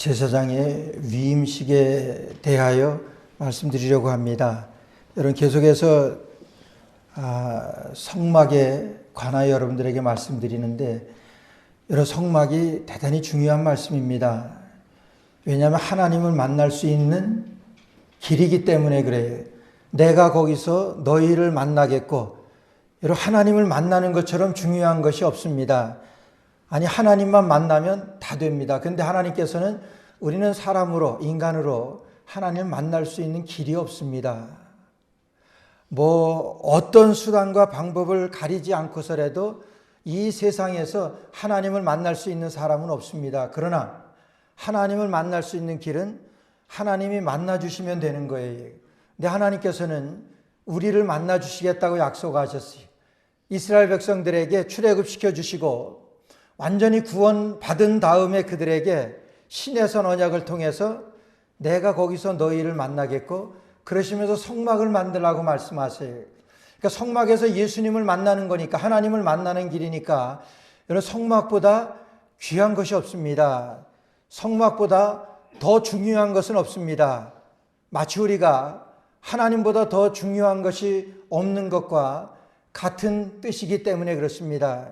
제사장의 위임식에 대하여 말씀드리려고 합니다. 여러분 계속해서 성막에 관하여 여러분들에게 말씀드리는데 여러분 성막이 대단히 중요한 말씀입니다. 왜냐하면 하나님을 만날 수 있는 길이기 때문에 그래요. 내가 거기서 너희를 만나겠고 여러분 하나님을 만나는 것처럼 중요한 것이 없습니다. 아니 하나님만 만나면 다 됩니다. 그런데 하나님께서는 우리는 사람으로 인간으로 하나님을 만날 수 있는 길이 없습니다. 어떤 수단과 방법을 가리지 않고서라도 이 세상에서 하나님을 만날 수 있는 사람은 없습니다. 그러나 하나님을 만날 수 있는 길은 하나님이 만나 주시면 되는 거예요. 근데 하나님께서는 우리를 만나 주시겠다고 약속하셨어요. 이스라엘 백성들에게 출애굽시켜 주시고 완전히 구원받은 다음에 그들에게 신에서 언약을 통해서 내가 거기서 너희를 만나겠고 그러시면서 성막을 만들라고 말씀하세요. 그러니까 성막에서 예수님을 만나는 거니까 하나님을 만나는 길이니까 여러분 성막보다 귀한 것이 없습니다. 성막보다 더 중요한 것은 없습니다. 마치 우리가 하나님보다 더 중요한 것이 없는 것과 같은 뜻이기 때문에 그렇습니다.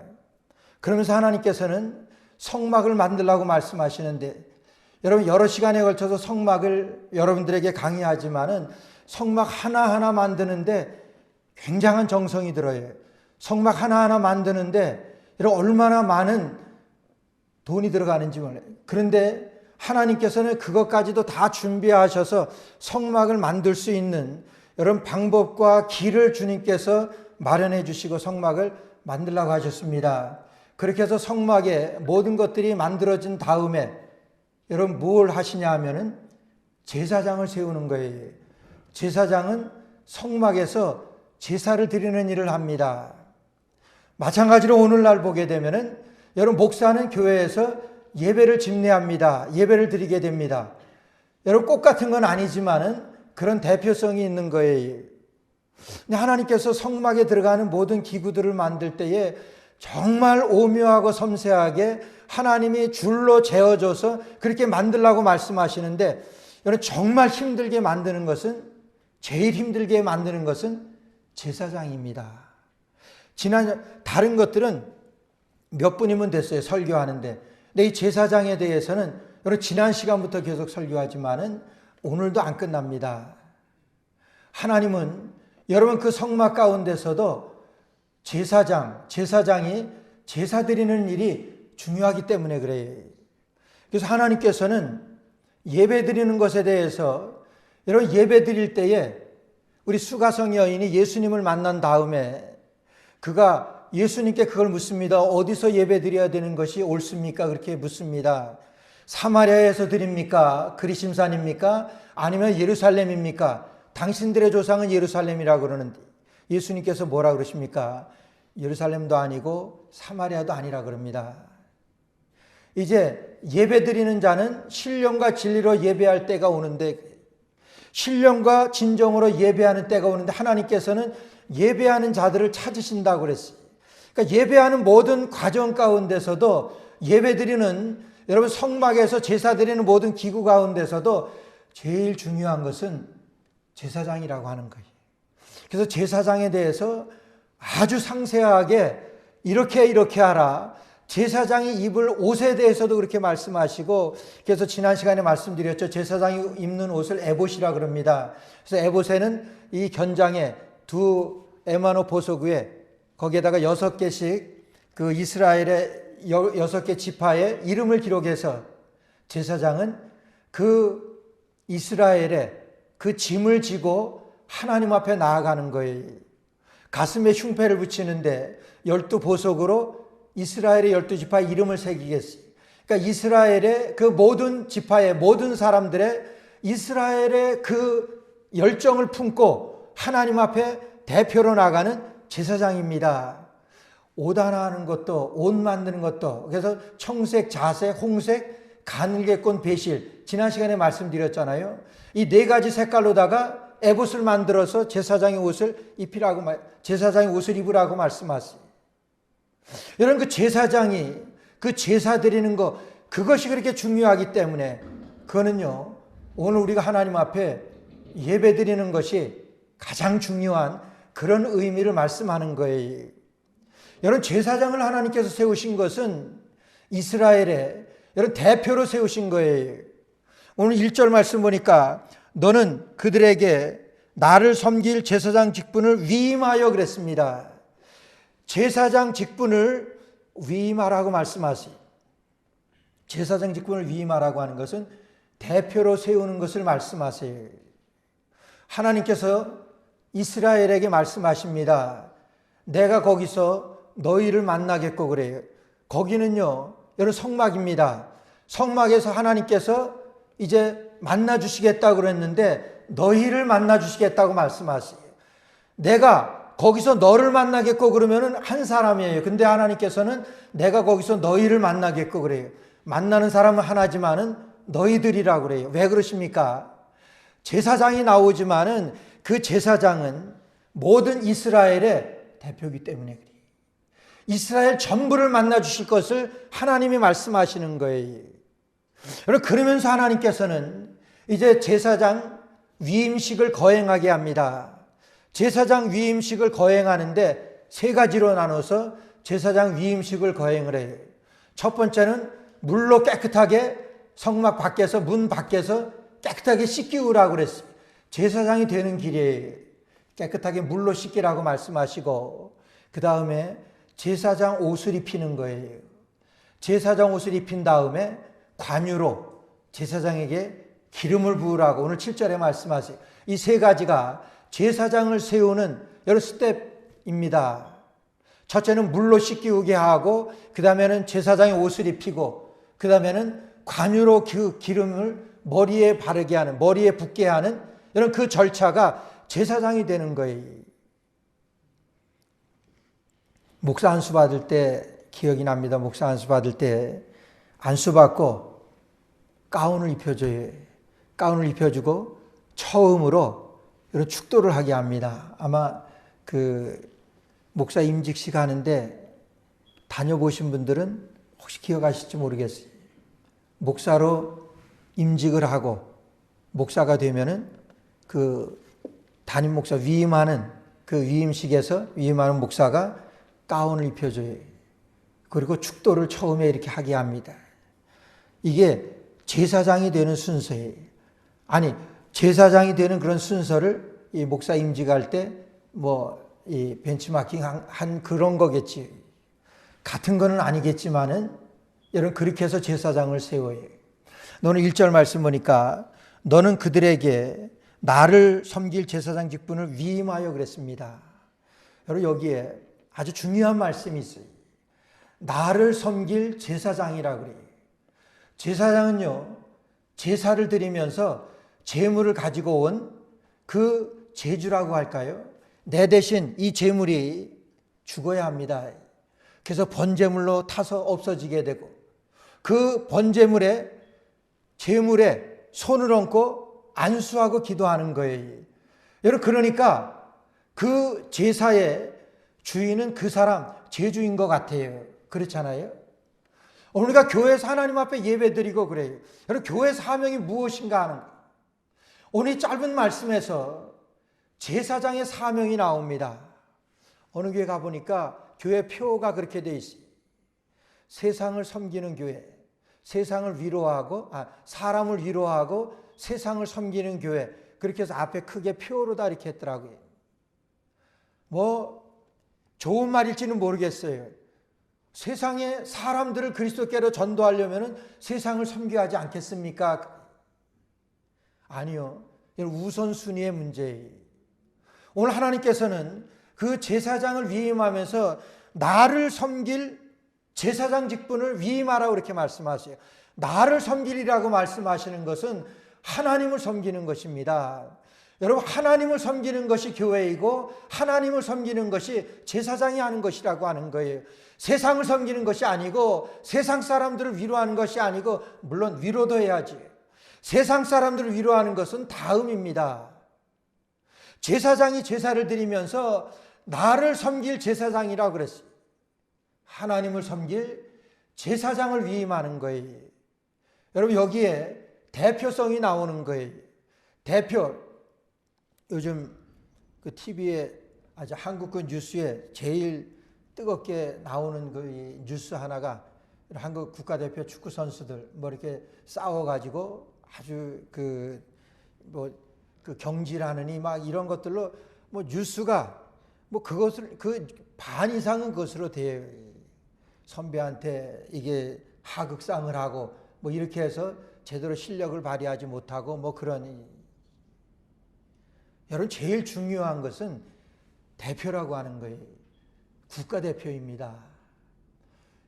그러면서 하나님께서는 성막을 만들라고 말씀하시는데 여러분 여러 시간에 걸쳐서 성막을 여러분들에게 강의하지만은 성막 하나하나 만드는데 굉장한 정성이 들어요. 성막 하나하나 만드는데 여러분 얼마나 많은 돈이 들어가는지 몰라요. 그런데 하나님께서는 그것까지도 다 준비하셔서 성막을 만들 수 있는 여러분 방법과 길을 주님께서 마련해 주시고 성막을 만들라고 하셨습니다. 그렇게 해서 성막에 모든 것들이 만들어진 다음에 여러분 뭘 하시냐 하면은 제사장을 세우는 거예요. 제사장은 성막에서 제사를 드리는 일을 합니다. 마찬가지로 오늘날 보게 되면은 여러분 목사는 교회에서 예배를 집례합니다. 예배를 드리게 됩니다. 여러분 꽃 같은 건 아니지만은 그런 대표성이 있는 거예요. 근데 하나님께서 성막에 들어가는 모든 기구들을 만들 때에 정말 오묘하고 섬세하게 하나님이 줄로 재어줘서 그렇게 만들라고 말씀하시는데 여러분 정말 힘들게 만드는 것은 제일 힘들게 만드는 것은 제사장입니다. 다른 것들은 몇 분이면 됐어요. 설교하는데. 근데 이 제사장에 대해서는 여러분 지난 시간부터 계속 설교하지만은 오늘도 안 끝납니다. 하나님은 여러분 그 성막 가운데서도 제사장이 제사 드리는 일이 중요하기 때문에 그래요. 그래서 하나님께서는 예배 드리는 것에 대해서 여러분 예배 드릴 때에 우리 수가성 여인이 예수님을 만난 다음에 그가 예수님께 그걸 묻습니다. 어디서 예배 드려야 되는 것이 옳습니까? 그렇게 묻습니다. 사마리아에서 드립니까? 그리심산입니까? 아니면 예루살렘입니까? 당신들의 조상은 예루살렘이라고 그러는데 예수님께서 뭐라 그러십니까? 예루살렘도 아니고 사마리아도 아니라 그럽니다. 이제 예배 드리는 자는 신령과 진리로 예배할 때가 오는데 신령과 진정으로 예배하는 때가 오는데 하나님께서는 예배하는 자들을 찾으신다고 그랬어요. 그러니까 예배하는 모든 과정 가운데서도 예배 드리는 여러분 성막에서 제사 드리는 모든 기구 가운데서도 제일 중요한 것은 제사장이라고 하는 거예요. 그래서 제사장에 대해서 아주 상세하게 이렇게 하라. 제사장이 입을 옷에 대해서도 그렇게 말씀하시고 그래서 지난 시간에 말씀드렸죠. 제사장이 입는 옷을 에봇이라 그럽니다. 그래서 에봇에는 이 견장에 두 에마노 보석 위에 거기에다가 6개씩 그 이스라엘의 6개 지파의 이름을 기록해서 제사장은 그 이스라엘의 그 짐을 지고 하나님 앞에 나아가는 거예요. 가슴에 흉패를 붙이는데 12보석으로 이스라엘의 12지파의 이름을 새기겠어요. 그러니까 이스라엘의 그 모든 지파의 모든 사람들의 이스라엘의 그 열정을 품고 하나님 앞에 대표로 나가는 제사장입니다. 옷 하나 하는 것도 옷 만드는 것도 그래서 청색, 자색, 홍색, 가늘게꼰, 배실 지난 시간에 말씀드렸잖아요. 이 4가지 색깔로다가 에봇을 만들어서 제사장의 옷을 입으라고 말씀하세요. 여러분 그 제사장이 그 제사 드리는 거 그것이 그렇게 중요하기 때문에 그거는요, 오늘 우리가 하나님 앞에 예배 드리는 것이 가장 중요한 그런 의미를 말씀하는 거예요. 여러분, 제사장을 하나님께서 세우신 것은 이스라엘의 여러분 대표로 세우신 거예요. 오늘 1절 말씀 보니까 너는 그들에게 나를 섬길 제사장 직분을 위임하여 그랬습니다. 제사장 직분을 위임하라고 말씀하세요. 제사장 직분을 위임하라고 하는 것은 대표로 세우는 것을 말씀하세요. 하나님께서 이스라엘에게 말씀하십니다. 내가 거기서 너희를 만나겠고 그래요. 거기는요, 여러분 성막입니다. 성막에서 하나님께서 이제 만나 주시겠다고 그랬는데 너희를 만나 주시겠다고 말씀하세요. 내가 거기서 너를 만나겠고 그러면은 한 사람이에요. 근데 하나님께서는 내가 거기서 너희를 만나겠고 그래요. 만나는 사람은 하나지만은 너희들이라고 그래요. 왜 그러십니까? 제사장이 나오지만은 그 제사장은 모든 이스라엘의 대표이기 때문에 그래요. 이스라엘 전부를 만나 주실 것을 하나님이 말씀하시는 거예요. 여러분, 그러면서 하나님께서는 이제 제사장 위임식을 거행하게 합니다. 제사장 위임식을 거행하는데 세 가지로 나눠서 제사장 위임식을 거행을 해요. 첫 번째는 물로 깨끗하게 성막 밖에서, 문 밖에서 깨끗하게 씻기우라고 그랬어요. 제사장이 되는 길이에요. 깨끗하게 물로 씻기라고 말씀하시고, 그 다음에 제사장 옷을 입히는 거예요. 제사장 옷을 입힌 다음에 관유로 제사장에게 기름을 부으라고 오늘 7절에 말씀하세요. 이 세 가지가 제사장을 세우는 여러 스텝입니다. 첫째는 물로 씻기우게 하고, 그 다음에는 제사장의 옷을 입히고, 그 다음에는 관유로 그 기름을 머리에 바르게 하는, 머리에 붓게 하는 이런 그 절차가 제사장이 되는 거예요. 목사 안수 받을 때 기억이 납니다. 목사 안수 받을 때 안수 받고 가운을 입혀줘요. 가운을 입혀주고 처음으로 이런 축도를 하게 합니다. 아마 그 목사 임직식 하는데 다녀보신 분들은 혹시 기억하실지 모르겠어요. 목사로 임직을 하고 목사가 되면은 그 담임 목사 위임하는 그 위임식에서 위임하는 목사가 가운을 입혀줘요. 그리고 축도를 처음에 이렇게 하게 합니다. 이게 제사장이 되는 순서예요. 아니, 제사장이 되는 그런 순서를 이 목사 임직할 때 이 벤치마킹 한 그런 거겠지. 같은 거는 아니겠지만은 여러분 그렇게 해서 제사장을 세워요. 너는 1절 말씀 보니까 너는 그들에게 나를 섬길 제사장 직분을 위임하여 그랬습니다. 여러분 여기에 아주 중요한 말씀이 있어요. 나를 섬길 제사장이라고 그래요. 제사장은요, 제사를 드리면서 제물을 가지고 온 그 제주라고 할까요? 내 대신 이 제물이 죽어야 합니다. 그래서 번제물로 타서 없어지게 되고 그 번제물에 제물에 손을 얹고 안수하고 기도하는 거예요. 여러분 그러니까 그 제사의 주인은 그 사람 제주인 것 같아요. 그렇잖아요. 우리가 교회에서 하나님 앞에 예배드리고 그래요. 여러분 교회 사명이 무엇인가 하는 거예요. 오늘 짧은 말씀에서 제사장의 사명이 나옵니다. 어느 교회 가보니까 교회 표가 그렇게 돼 있어요. 세상을 섬기는 교회, 세상을 위로하고, 사람을 위로하고 세상을 섬기는 교회. 그렇게 해서 앞에 크게 표로 다 이렇게 했더라고요. 좋은 말일지는 모르겠어요. 세상에 사람들을 그리스도께로 전도하려면 세상을 섬겨야 하지 않겠습니까? 아니요. 우선순위의 문제예요. 오늘 하나님께서는 그 제사장을 위임하면서 나를 섬길 제사장 직분을 위임하라고 이렇게 말씀하세요. 나를 섬기리라고 말씀하시는 것은 하나님을 섬기는 것입니다. 여러분 하나님을 섬기는 것이 교회이고 하나님을 섬기는 것이 제사장이 하는 것이라고 하는 거예요. 세상을 섬기는 것이 아니고 세상 사람들을 위로하는 것이 아니고 물론 위로도 해야지. 세상 사람들을 위로하는 것은 다음입니다. 제사장이 제사를 드리면서 나를 섬길 제사장이라고 그랬어요. 하나님을 섬길 제사장을 위임하는 거예요. 여러분 여기에 대표성이 나오는 거예요. 대표. 요즘 그 TV에 아주 한국 그 뉴스에 제일 뜨겁게 나오는 그 뉴스 하나가 한국 국가대표 축구 선수들 뭐 이렇게 싸워가지고 아주 그 경질하느니 막 이런 것들로 뭐 뉴스가 뭐 그것을 그 반 이상은 그것으로 돼요. 선배한테 이게 하극상을 하고 뭐 이렇게 해서 제대로 실력을 발휘하지 못하고 뭐 그런. 여러분 제일 중요한 것은 대표라고 하는 거예요. 국가대표입니다.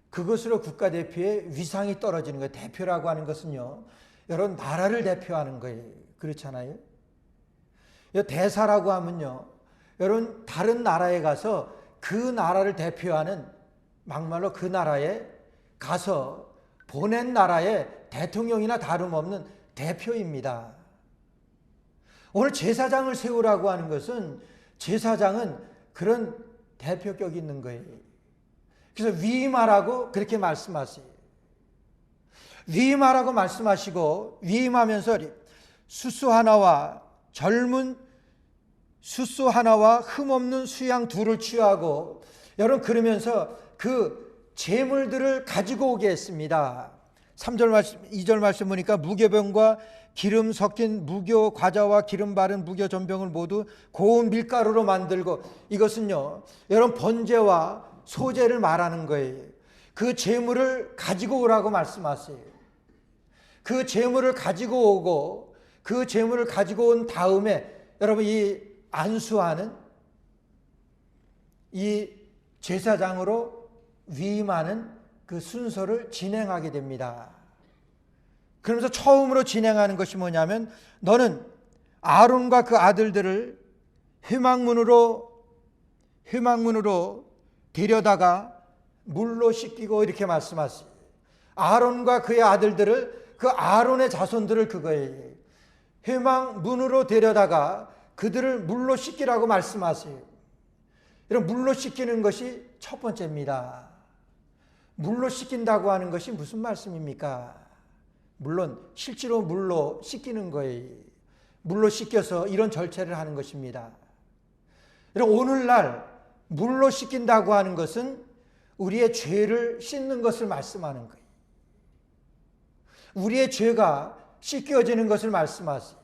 그것으로 국가대표의 위상이 떨어지는 거예요. 대표라고 하는 것은요, 여러분 나라를 대표하는 거예요. 그렇잖아요. 대사라고 하면요, 여러분 다른 나라에 가서 그 나라를 대표하는, 막말로 그 나라에 가서 보낸 나라의 대통령이나 다름없는 대표입니다. 오늘 제사장을 세우라고 하는 것은, 제사장은 그런 대표격이 있는 거예요. 그래서 위임하라고 그렇게 말씀하세요. 위임하라고 말씀하시고, 위임하면서 수소 하나와 수소 하나와 흠없는 수양 둘을 취하고, 여러분 그러면서 그 재물들을 가지고 오게 했습니다. 3절 말씀, 2절 말씀 보니까 무교병과 기름 섞인 무교 과자와 기름 바른 무교 전병을 모두 고운 밀가루로 만들고, 이것은요 여러분 번제와 소제를 말하는 거예요. 그 재물을 가지고 오라고 말씀하세요. 그 재물을 가지고 오고, 그 재물을 가지고 온 다음에 여러분 이 안수하는, 이 제사장으로 위임하는 그 순서를 진행하게 됩니다. 그러면서 처음으로 진행하는 것이 뭐냐면, 너는 아론과 그 아들들을 회막문으로 데려다가 물로 씻기고, 이렇게 말씀하세요. 아론과 그의 아들들을, 그 아론의 자손들을 그거예요. 회막문으로 데려다가 그들을 물로 씻기라고 말씀하세요. 이런 물로 씻기는 것이 첫 번째입니다. 물로 씻긴다고 하는 것이 무슨 말씀입니까? 물론 실제로 물로 씻기는 거예요. 물로 씻겨서 이런 절차를 하는 것입니다. 오늘날 물로 씻긴다고 하는 것은 우리의 죄를 씻는 것을 말씀하는 거예요. 우리의 죄가 씻겨지는 것을 말씀하세요.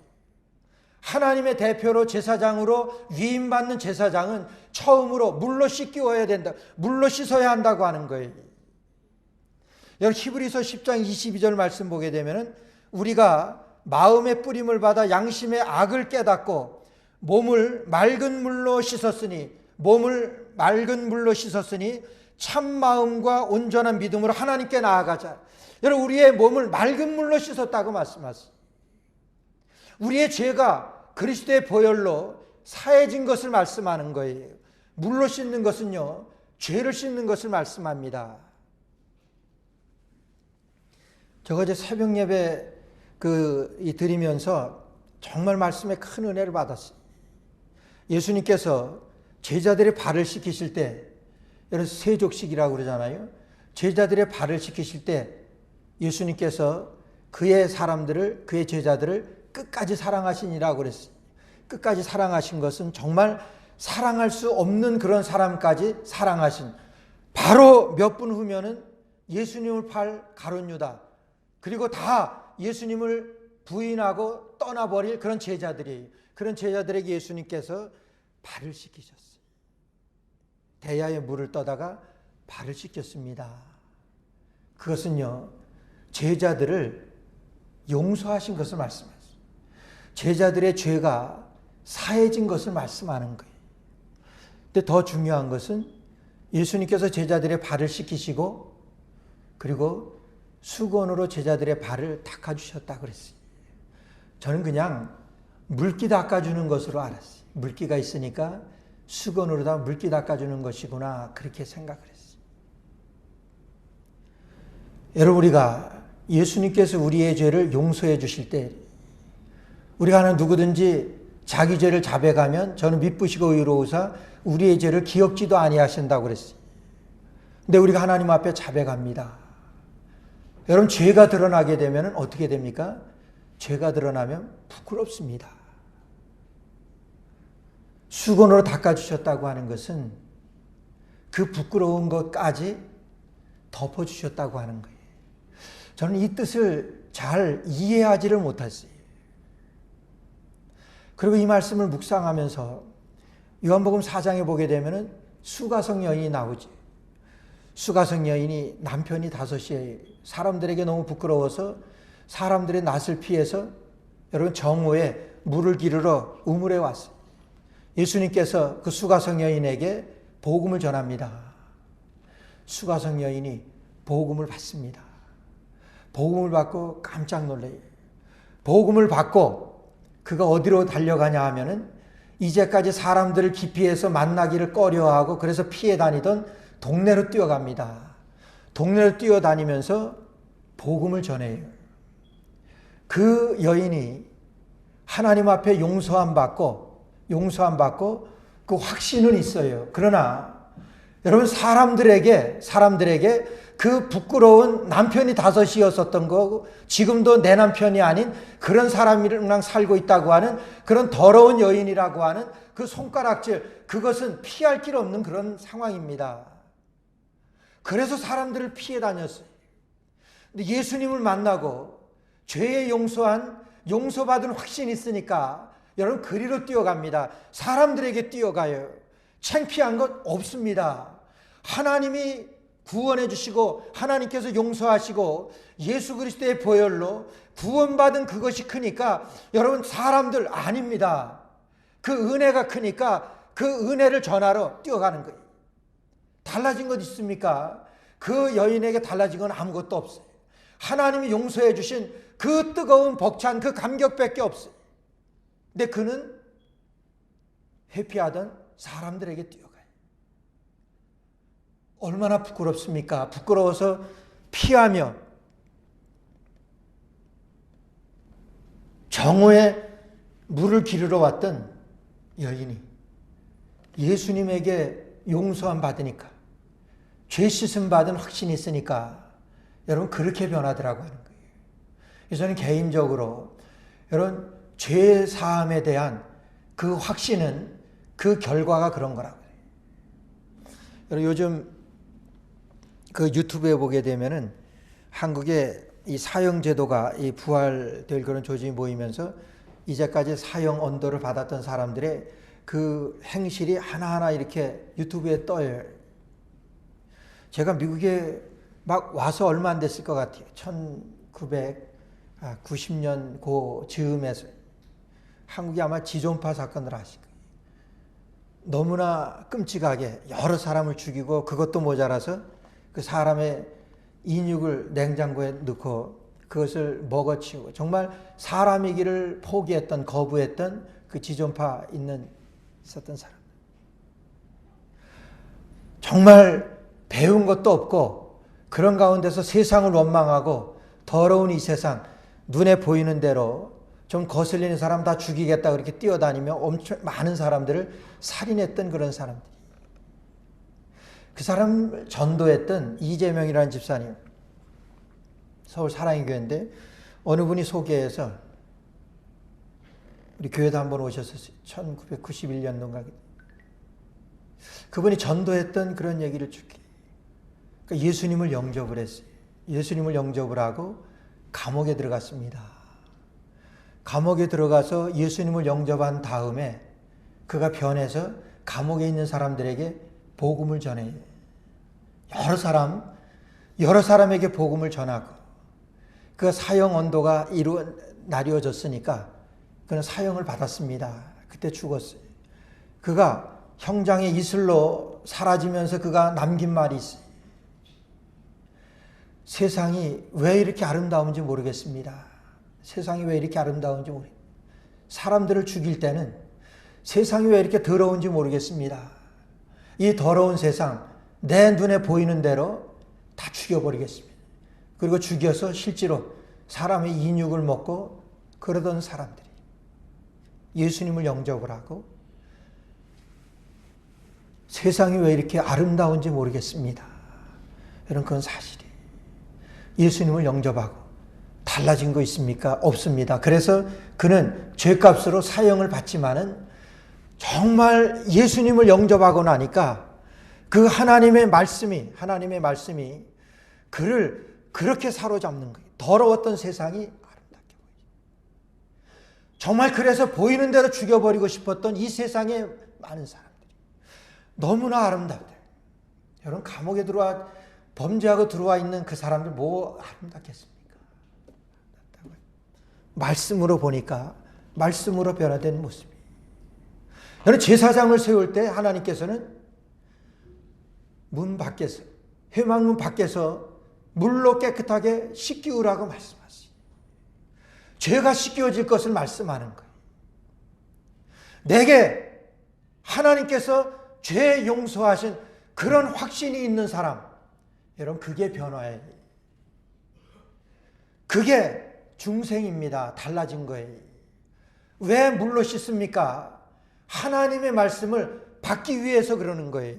하나님의 대표로 제사장으로 위임받는 제사장은 처음으로 물로 씻겨야 된다. 물로 씻어야 한다고 하는 거예요. 여기 히브리서 10장 22절 말씀 보게 되면은, 우리가 마음의 뿌림을 받아 양심의 악을 깨닫고 몸을 맑은 물로 씻었으니 참 마음과 온전한 믿음으로 하나님께 나아가자. 여러분 우리의 몸을 맑은 물로 씻었다고 말씀하세요. 우리의 죄가 그리스도의 보혈로 사해진 것을 말씀하는 거예요. 물로 씻는 것은요, 죄를 씻는 것을 말씀합니다. 제가 어제 새벽 예배 드리면서 정말 말씀에 큰 은혜를 받았어요. 예수님께서 제자들의 발을 씻기실 때, 여러분 세족식이라고 그러잖아요. 제자들의 발을 씻기실 때 예수님께서 그의 제자들을 끝까지 사랑하시니라고 그랬어요. 끝까지 사랑하신 것은 정말 사랑할 수 없는 그런 사람까지 사랑하신, 바로 몇 분 후면은 예수님을 팔 가룟 유다, 그리고 다 예수님을 부인하고 떠나버릴 그런 제자들이에요. 그런 제자들에게 예수님께서 발을 씻기셨어요. 대야에 물을 떠다가 발을 씻겼습니다. 그것은요, 제자들을 용서하신 것을 말씀하세요. 제자들의 죄가 사해진 것을 말씀하는 거예요. 근데 더 중요한 것은 예수님께서 제자들의 발을 씻기시고, 그리고 수건으로 제자들의 발을 닦아주셨다 그랬어요. 저는 그냥 물기 닦아주는 것으로 알았어요. 물기가 있으니까 수건으로 다 물기 닦아주는 것이구나, 그렇게 생각을 했어요. 여러분, 우리가 예수님께서 우리의 죄를 용서해 주실 때, 우리가 하나 누구든지 자기 죄를 자백하면 저는 미쁘시고 의로우사 우리의 죄를 기억지도 아니하신다고 그랬어요. 근데 우리가 하나님 앞에 자백합니다. 여러분, 죄가 드러나게 되면 어떻게 됩니까? 죄가 드러나면 부끄럽습니다. 수건으로 닦아주셨다고 하는 것은 그 부끄러운 것까지 덮어주셨다고 하는 거예요. 저는 이 뜻을 잘 이해하지를 못했어요. 그리고 이 말씀을 묵상하면서 요한복음 4장에 보게 되면은 수가성 여인이 나오지. 수가성 여인이 남편이 5이에요. 사람들에게 너무 부끄러워서 사람들의 낯을 피해서 여러분 정오에 물을 기르러 우물에 왔어요. 예수님께서 그 수가성 여인에게 복음을 전합니다. 수가성 여인이 복음을 받습니다. 복음을 받고 깜짝 놀래요. 복음을 받고 그가 어디로 달려가냐 하면은 이제까지 사람들을 기피해서 만나기를 꺼려하고 그래서 피해 다니던 동네로 뛰어갑니다. 동네로 뛰어다니면서 복음을 전해요. 그 여인이 하나님 앞에 용서함 받고 그 확신은 있어요. 그러나 여러분 사람들에게 그 부끄러운 남편이 5이었었던 거고 지금도 내 남편이 아닌 그런 사람이랑 살고 있다고 하는 그런 더러운 여인이라고 하는 그 손가락질, 그것은 피할 길 없는 그런 상황입니다. 그래서 사람들을 피해 다녔어요. 근데 예수님을 만나고 죄의 용서받은 확신이 있으니까 여러분 그리로 뛰어갑니다. 사람들에게 뛰어가요. 창피한 것 없습니다. 하나님이 구원해 주시고 하나님께서 용서하시고 예수 그리스도의 보혈로 구원받은 그것이 크니까 여러분 사람들 아닙니다. 그 은혜가 크니까 그 은혜를 전하러 뛰어가는 거예요. 달라진 것 있습니까? 그 여인에게 달라진 건 아무것도 없어요. 하나님이 용서해 주신 그 뜨거운 벅찬 그 감격밖에 없어요. 근데 그는 회피하던 사람들에게 뛰어가요. 얼마나 부끄럽습니까? 부끄러워서 피하며 정오에 물을 기르러 왔던 여인이 예수님에게 용서함 받으니까 죄 씻음 받은 확신이 있으니까 여러분 그렇게 변하더라고 하는 거예요. 그래서 저는 개인적으로 여러분 죄 사함에 대한 그 확신은 그 결과가 그런 거라고 해요. 여러분 요즘 그 유튜브에 보게 되면은 한국의 이 사형 제도가 이 부활될 그런 조직이 모이면서 이제까지 사형 언도를 받았던 사람들의 그 행실이 하나하나 이렇게 유튜브에 떠요. 제가 미국에 막 와서 얼마 안 됐을 것 같아요. 1990년 그 즈음에서 한국이 아마 지존파 사건을 하실 거예요. 너무나 끔찍하게 여러 사람을 죽이고 그것도 모자라서 그 사람의 인육을 냉장고에 넣고 그것을 먹어치우고 정말 사람이기를 포기했던 거부했던 그 지존파 있었던 사람. 정말 배운 것도 없고 그런 가운데서 세상을 원망하고 더러운 이 세상 눈에 보이는 대로 좀 거슬리는 사람 다 죽이겠다 그렇게 뛰어다니며 엄청 많은 사람들을 살인했던 그런 사람들. 그 사람을 전도했던 이재명이라는 집사님, 서울 사랑의 교회인데 어느 분이 소개해서 우리 교회도 한번 오셨었어요. 1991년도인가. 그분이 전도했던 그런 얘기를 듣게. 그러니까 예수님을 영접을 했어요. 예수님을 영접을 하고 감옥에 들어갔습니다. 감옥에 들어가서 예수님을 영접한 다음에 그가 변해서 감옥에 있는 사람들에게 복음을 전해요. 여러 사람에게 복음을 전하고 그 사형 언도가 나뉘어졌으니까 그는 사형을 받았습니다. 그때 죽었어요. 그가 형장의 이슬로 사라지면서 그가 남긴 말이 있어요. 세상이 왜 이렇게 아름다운지 모르겠습니다. 세상이 왜 이렇게 아름다운지 모르겠습니다. 사람들을 죽일 때는 세상이 왜 이렇게 더러운지 모르겠습니다. 이 더러운 세상 내 눈에 보이는 대로 다 죽여버리겠습니다. 그리고 죽여서 실제로 사람의 인육을 먹고 그러던 사람들이 예수님을 영접을 하고 세상이 왜 이렇게 아름다운지 모르겠습니다. 여러분 그건 사실이에요. 예수님을 영접하고 달라진 거 있습니까? 없습니다. 그래서 그는 죄값으로 사형을 받지만은 정말 예수님을 영접하고 나니까 그 하나님의 말씀이 그를 그렇게 사로잡는 거예요. 더러웠던 세상이 아름답게 보이죠. 정말 그래서 보이는 대로 죽여버리고 싶었던 이 세상의 많은 사람들이 너무나 아름답대요. 여러분, 감옥에 범죄하고 들어와 있는 그 사람들 뭐 아름답겠습니까? 말씀으로 보니까 말씀으로 변화된 모습이에요. 여러분, 제사장을 세울 때 하나님께서는 문 밖에서, 회막문 밖에서 물로 깨끗하게 씻기우라고 말씀하세요. 죄가 씻겨질 것을 말씀하는 거예요. 내게 하나님께서 죄 용서하신 그런 확신이 있는 사람, 여러분, 그게 변화예요. 그게 중생입니다. 달라진 거예요. 왜 물로 씻습니까? 하나님의 말씀을 받기 위해서 그러는 거예요.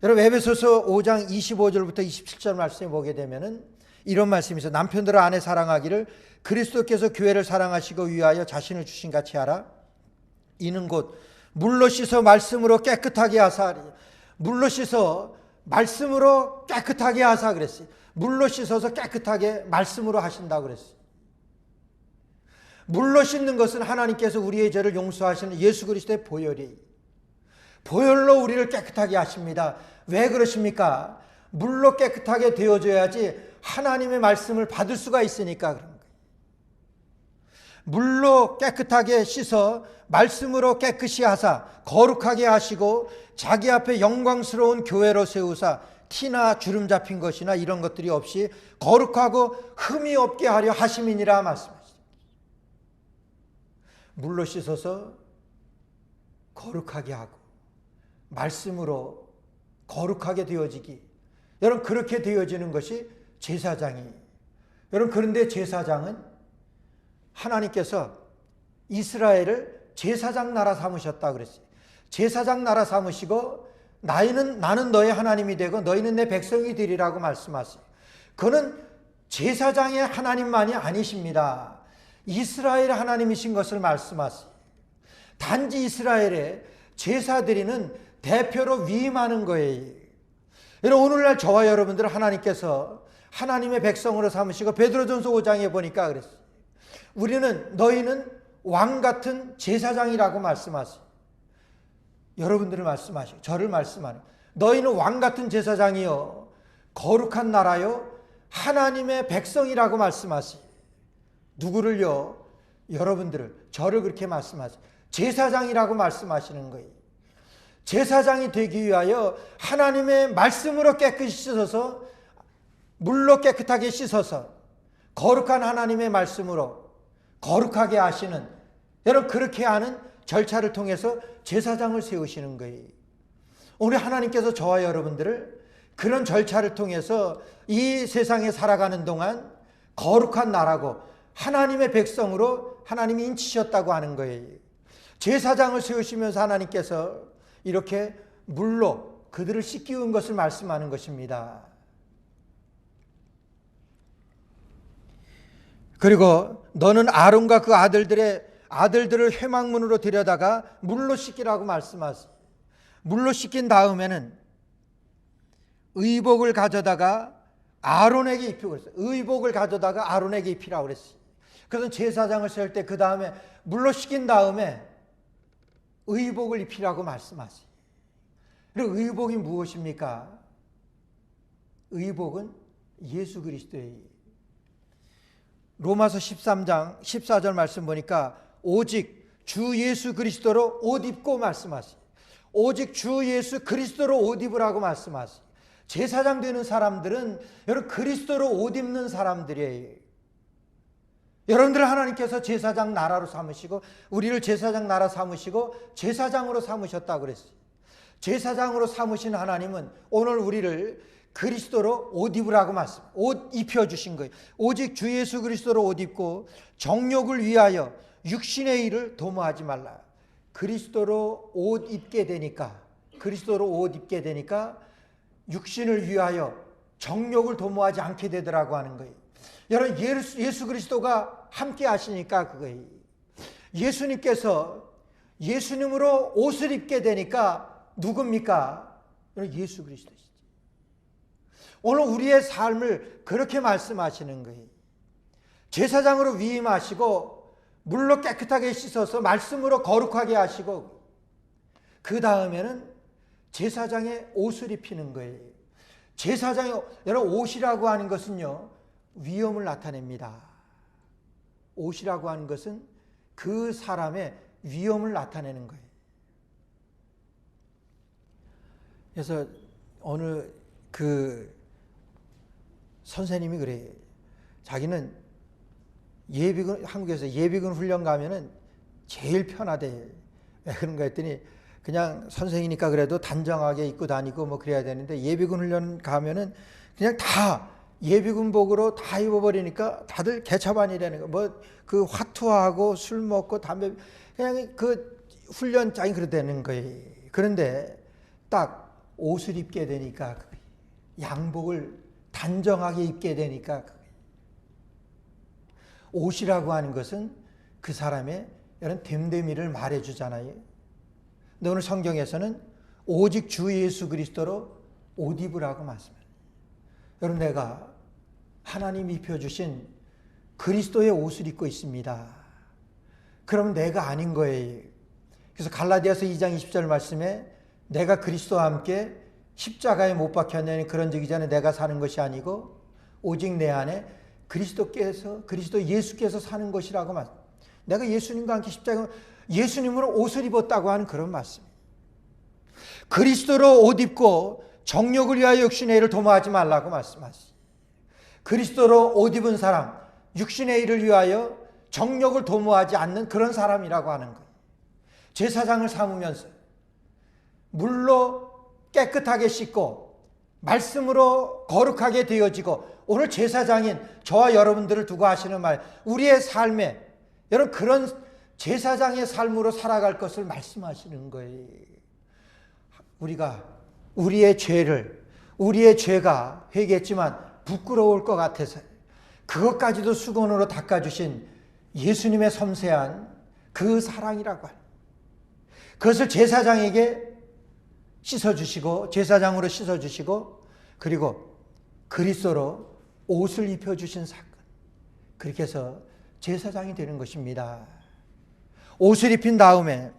여러분, 에베소서 5장 25절부터 27절 말씀에 보게 되면은 이런 말씀이 있어요. 남편들을 아내 사랑하기를 그리스도께서 교회를 사랑하시고 위하여 자신을 주신 같이 하라. 이는 곧 물로 씻어 말씀으로 깨끗하게 하사. 물로 씻어 말씀으로 깨끗하게 하사 그랬어요. 물로 씻어서 깨끗하게 말씀으로 하신다고 그랬어요. 물로 씻는 것은 하나님께서 우리의 죄를 용서하시는 예수 그리스도의 보혈이에요. 보혈로 우리를 깨끗하게 하십니다. 왜 그러십니까? 물로 깨끗하게 되어줘야지 하나님의 말씀을 받을 수가 있으니까 그런 거예요. 물로 깨끗하게 씻어 말씀으로 깨끗이 하사 거룩하게 하시고 자기 앞에 영광스러운 교회로 세우사 티나 주름 잡힌 것이나 이런 것들이 없이 거룩하고 흠이 없게 하려 하심이니라 말씀하십니다. 물로 씻어서 거룩하게 하고 말씀으로 거룩하게 되어지기. 여러분, 그렇게 되어지는 것이 제사장이에요. 여러분, 그런데 제사장은 하나님께서 이스라엘을 제사장 나라 삼으셨다 그랬어요. 제사장 나라 삼으시고 나는 너의 하나님이 되고 너희는 내 백성이 되리라고 말씀하세요. 그는 제사장의 하나님만이 아니십니다. 이스라엘 하나님이신 것을 말씀하세요. 단지 이스라엘의 제사 드리는 대표로 위임하는 거예요. 여러분, 오늘날 저와 여러분들을 하나님께서 하나님의 백성으로 삼으시고 베드로전서 5장에 보니까 그랬어요. 너희는 왕 같은 제사장이라고 말씀하세요. 여러분들을 말씀하시고 저를 말씀하는, 너희는 왕 같은 제사장이요 거룩한 나라요 하나님의 백성이라고 말씀하세요. 누구를요? 여러분들을, 저를 그렇게 말씀하세요. 제사장이라고 말씀하시는 거예요. 제사장이 되기 위하여 하나님의 말씀으로 깨끗이 씻어서, 물로 깨끗하게 씻어서 거룩한 하나님의 말씀으로 거룩하게 하시는, 여러분, 그렇게 하는 절차를 통해서 제사장을 세우시는 거예요. 오늘 하나님께서 저와 여러분들을 그런 절차를 통해서 이 세상에 살아가는 동안 거룩한 나라고 하나님의 백성으로 하나님이 인치셨다고 하는 거예요. 제사장을 세우시면서 하나님께서 이렇게 물로 그들을 씻기운 것을 말씀하는 것입니다. 그리고 너는 아론과 그 아들들을 회막문으로 들여다가 물로 씻기라고 말씀하세요. 물로 씻긴 다음에는 의복을 가져다가 아론에게 입히고 그랬어요. 의복을 가져다가 아론에게 입히라고 그랬어요. 그래서 제사장을 세울 때 그 다음에 물로 씻긴 다음에 의복을 입히라고 말씀하세요. 그리고 의복이 무엇입니까? 의복은 예수 그리스도예요. 로마서 13장 14절 말씀 보니까 오직 주 예수 그리스도로 옷 입고 말씀하세요. 오직 주 예수 그리스도로 옷 입으라고 말씀하세요. 제사장 되는 사람들은 여러분 그리스도로 옷 입는 사람들이에요. 여러분들 하나님께서 제사장 나라로 삼으시고 우리를 제사장 나라 삼으시고 제사장으로 삼으셨다고 그랬어요. 제사장으로 삼으신 하나님은 오늘 우리를 그리스도로 옷 입으라고 말씀, 옷 입혀주신 거예요. 오직 주 예수 그리스도로 옷 입고 정욕을 위하여 육신의 일을 도모하지 말라. 그리스도로 옷 입게 되니까, 그리스도로 옷 입게 되니까 육신을 위하여 정욕을 도모하지 않게 되더라고 하는 거예요. 여러분, 예수 그리스도가 함께 하시니까 그거예요. 예수님께서 예수님으로 옷을 입게 되니까 누굽니까? 여러분, 예수 그리스도시죠. 오늘 우리의 삶을 그렇게 말씀하시는 거예요. 제사장으로 위임하시고 물로 깨끗하게 씻어서 말씀으로 거룩하게 하시고 그 다음에는 제사장의 옷을 입히는 거예요. 제사장의 여러분, 옷이라고 하는 것은요, 위엄을 나타냅니다. 옷이라고 하는 것은 그 사람의 위엄을 나타내는 거예요. 그래서 어느 그 선생님이 그래요. 자기는 예비군, 한국에서 예비군 훈련 가면은 제일 편하대. 왜 그런가 했더니 그냥 선생이니까 그래도 단정하게 입고 다니고 뭐 그래야 되는데 예비군 훈련 가면은 그냥 다 예비군복으로 다 입어버리니까 다들 개차반이라는 거. 뭐 그 화투하고 술 먹고 담배, 그냥 그 훈련장이 그러다는 거예요. 그런데 딱 옷을 입게 되니까, 양복을 단정하게 입게 되니까, 옷이라고 하는 것은 그 사람의 이런 됨됨이를 말해주잖아요. 근데 오늘 성경에서는 오직 주 예수 그리스도로 옷 입으라고 말씀합니다. 여러분, 내가 하나님이 입혀주신 그리스도의 옷을 입고 있습니다. 그러면 내가 아닌 거예요. 그래서 갈라디아서 2장 20절 말씀에 내가 그리스도와 함께 십자가에 못 박혔느니 그런 적이 전에 내가 사는 것이 아니고 오직 내 안에 그리스도 예수께서 사는 것이라고 말씀. 내가 예수님과 함께 십자가, 예수님으로 옷을 입었다고 하는 그런 말씀입니다. 그리스도로 옷 입고 정욕을 위하여 육신의 일을 도모하지 말라고 말씀하시죠. 그리스도로 옷 입은 사람, 육신의 일을 위하여 정욕을 도모하지 않는 그런 사람이라고 하는 거예요. 제사장을 삼으면서 물로 깨끗하게 씻고 말씀으로 거룩하게 되어지고, 오늘 제사장인 저와 여러분들을 두고 하시는 말, 우리의 삶에 여러분 그런 제사장의 삶으로 살아갈 것을 말씀하시는 거예요. 우리가 우리의 죄가 회개했지만 부끄러울 것 같아서 그것까지도 수건으로 닦아주신 예수님의 섬세한 그 사랑이라고 합니다. 그것을 제사장에게 씻어주시고, 제사장으로 씻어주시고, 그리고 그리스도로 옷을 입혀주신 사건, 그렇게 해서 제사장이 되는 것입니다. 옷을 입힌 다음에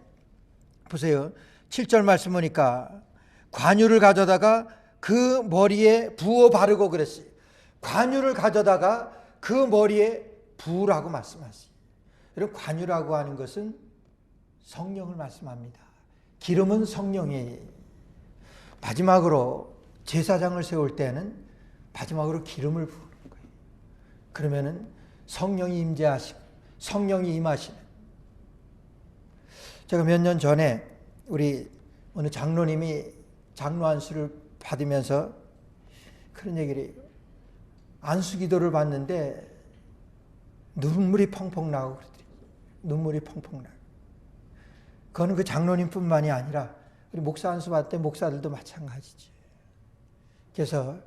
보세요. 7절 말씀 보니까 관유를 가져다가 그 머리에 부어 바르고 그랬어요. 관유를 가져다가 그 머리에 부으라고 말씀하시죠. 여러분, 관유라고 하는 것은 성령을 말씀합니다. 기름은 성령이에요. 마지막으로 제사장을 세울 때는 마지막으로 기름을 부으는 거예요. 그러면은 성령이 임재하시고 성령이 임하시는. 제가 몇 년 전에 우리 어느 장로님이 장로 안수를 받으면서 그런 얘기를 해요. 안수 기도를 받는데 눈물이 펑펑 나고 그러더래요. 눈물이 펑펑 나고. 그거는 그 장로님뿐만이 아니라 우리 목사 안수 받을 때 목사들도 마찬가지죠. 그래서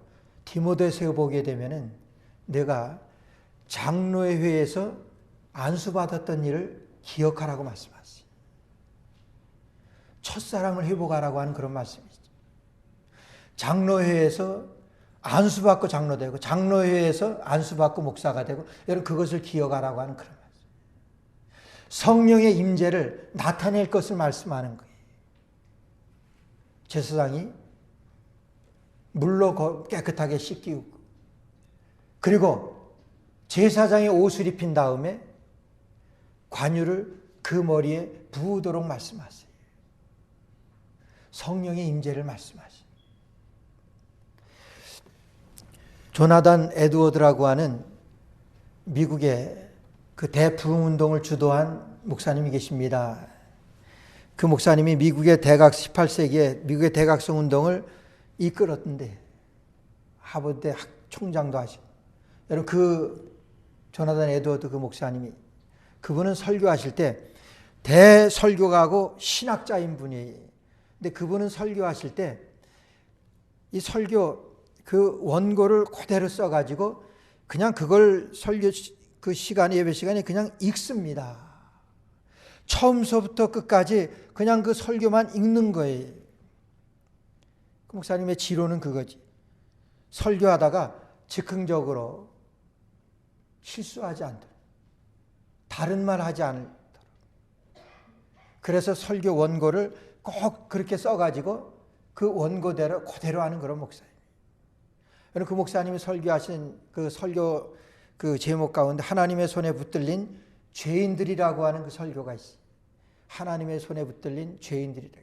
디모데서에 보게 되면은 내가 장로의 회에서 안수 받았던 일을 기억하라고 말씀하세요. 첫사랑을 회복하라고 하는 그런 말씀이죠. 장로회에서 안수받고 장로되고, 장로회에서 안수받고 목사가 되고, 여러분 그것을 기억하라고 하는 그런 말씀. 성령의 임재를 나타낼 것을 말씀하는 거예요. 제사장이 물로 깨끗하게 씻기고, 그리고 제사장의 옷을 입힌 다음에 관유를 그 머리에 부으도록 말씀하세요. 성령의 임재를 말씀하세요. 조나단 에드워드라고 하는 미국의 그 대부흥운동을 주도한 목사님이 계십니다. 그 목사님이 미국의 18세기에 미국의 대각성 운동을 이끌었는데, 하버드 총장도 하시고, 여러분 그 조나단 에드워드 그 목사님이, 그분은 설교하실 때 대설교가고 신학자인 분이에요. 근데 그분은 설교하실 때 이 설교 그 원고를 그대로 써가지고 그냥 그걸 설교 그 시간 예배 시간에 그냥 읽습니다. 처음서부터 끝까지 그냥 그 설교만 읽는 거예요. 그 목사님의 지로는 그거지. 설교하다가 즉흥적으로 실수하지 않도록, 다른 말 하지 않도록. 그래서 설교 원고를 꼭 그렇게 써가지고 그 원고대로 그대로 하는 그런 목사님. 그 목사님이 설교하신 그 설교 그 제목 가운데 하나님의 손에 붙들린 죄인들이라고 하는 그 설교가 있어요. 하나님의 손에 붙들린 죄인들이라.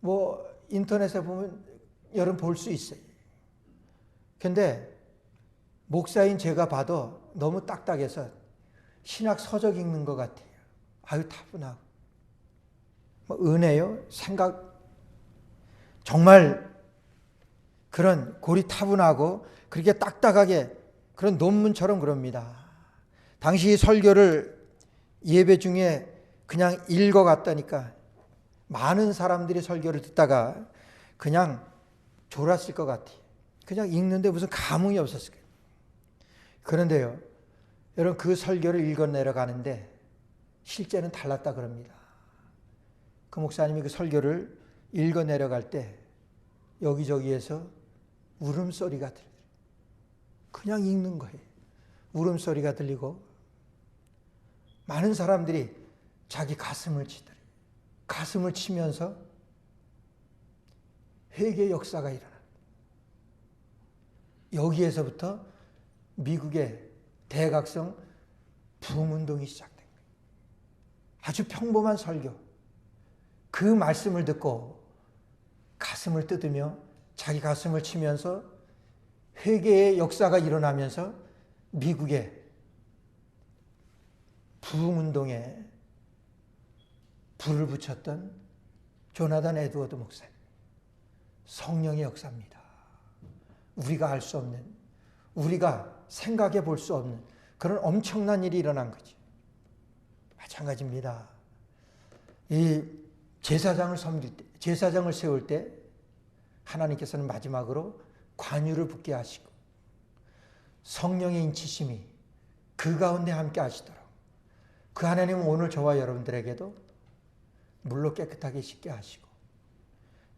뭐 인터넷에 보면 여러분 볼 수 있어요. 근데 목사인 제가 봐도 너무 딱딱해서 신학 서적 읽는 것 같아요. 아유 타분하고. 뭐 은혜요? 생각 정말 그런 고리타분하고 그렇게 딱딱하게 그런 논문처럼 그럽니다. 당시 설교를 예배 중에 그냥 읽어갔다니까 많은 사람들이 설교를 듣다가 그냥 졸았을 것 같아요. 그냥 읽는데 무슨 감흥이 없었을 거예요. 그런데요, 여러분 그 설교를 읽어내려가는데 실제는 달랐다 그럽니다. 그 목사님이 그 설교를 읽어내려갈 때 여기저기에서 울음소리가 들려요. 그냥 읽는 거예요. 울음소리가 들리고 많은 사람들이 자기 가슴을 치더래요. 가슴을 치면서 회개 역사가 일어나요. 여기에서부터 미국의 대각성 부흥운동이 시작된 거예요. 아주 평범한 설교. 그 말씀을 듣고 가슴을 뜯으며 자기 가슴을 치면서 회개의 역사가 일어나면서 미국의 부흥운동에 불을 붙였던 조나단 에드워드 목사님. 성령의 역사입니다. 우리가 알 수 없는, 우리가 생각해 볼 수 없는 그런 엄청난 일이 일어난 거죠. 마찬가지입니다. 이 제사장을 섬길 때, 제사장을 세울 때 하나님께서는 마지막으로 관유를 붙게 하시고 성령의 인치심이 그 가운데 함께 하시도록 그 하나님은 오늘 저와 여러분들에게도 물로 깨끗하게 씻게 하시고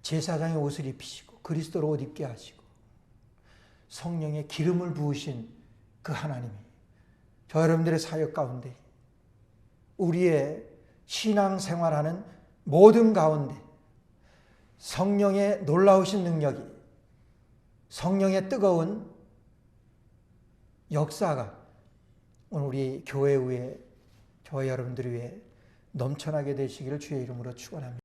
제사장의 옷을 입히시고 그리스도로 옷 입게 하시고 성령의 기름을 부으신 그 하나님이 저 여러분들의 사역 가운데 우리의 신앙생활하는 모든 가운데 성령의 놀라우신 능력이 성령의 뜨거운 역사가 오늘 우리 교회 위에 저와 여러분들 위해 넘쳐나게 되시기를 주의 이름으로 축원합니다.